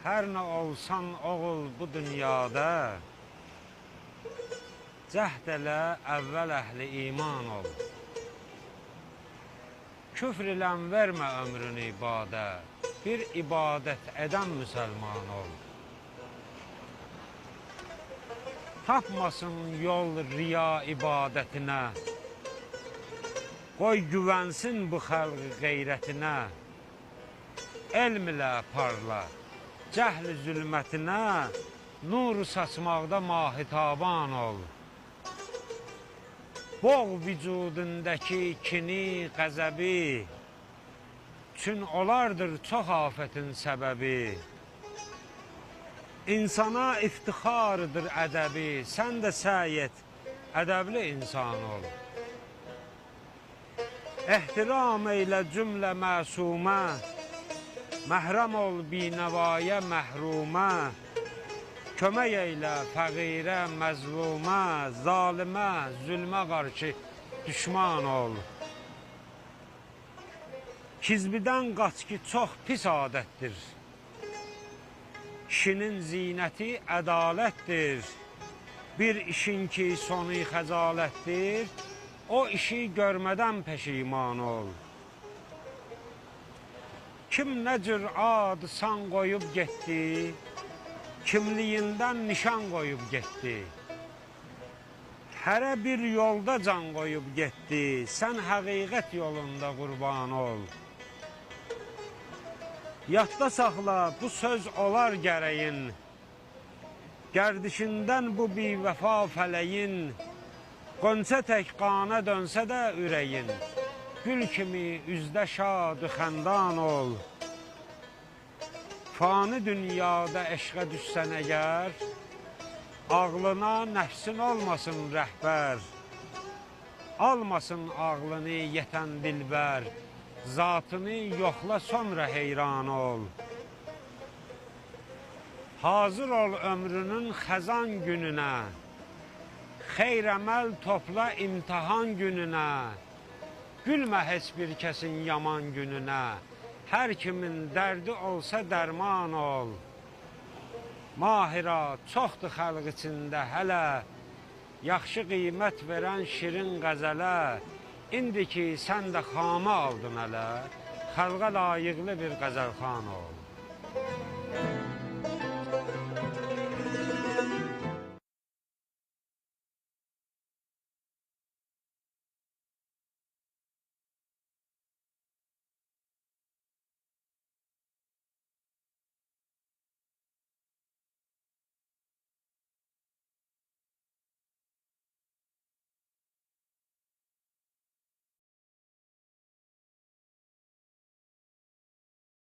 Hər nə olsan oğul bu dünyada, cəhd elə əvvəl əhli iman ol. Küfr ilən vermə ömrünü ibadə, bir ibadət edən müsəlman ol. Tapmasın yol riya ibadətinə, qoy güvənsin bu xəlq qeyrətinə. Elm ilə parla, cəhl zülmətinə, nur saçmaqda mahitaban ol. Boğ vücudundakı kini, qəzəbi, çün olardır çox afətin səbəbi. İnsana iftixardır ədəbi, sən də səy et, ədəbli insan ol. Ehtiram eylə cümlə məsumə, məhrəm ol binəvaya məhrumə. Kömək eylə fəqirə, məzlumə, zalimə, zülmə qarşı düşman ol. Kizbidən qaç ki, çox pis adətdir. Kişinin zinəti ədalətdir. Bir işin ki, sonu xəcalətdir, o işi görmədən peşiman ol. Kim nə cür ad san qoyub getdi, kimliyindən nişan qoyub getdi. Hərə bir yolda can qoyub getdi, sən həqiqət yolunda qurban ol. Yadda saxla, bu söz olar gərəyin, gərdişindən bu bivəfa fələyin, qonça tək qana dönsə də ürəyin, gül kimi üzdə şad xəndan ol. Fani dünyada eşqə düşsən əgər, ağlına nəfsin olmasın rəhbər. Almasın ağlını yetən dilbər, zatını yoxla sonra heyran ol. Hazır ol ömrünün xəzan gününə, xeyr əməl topla imtihan gününə. Gülmə heç bir kəsin yaman gününə, hər kimin dərdi olsa dərman ol. Mahira çoxdur xalq içində hələ, yaxşı qiymət verən şirin qəzələ. İndi ki, sən də xamə aldın hələ, xalqa layiqli bir qəzəlxan ol.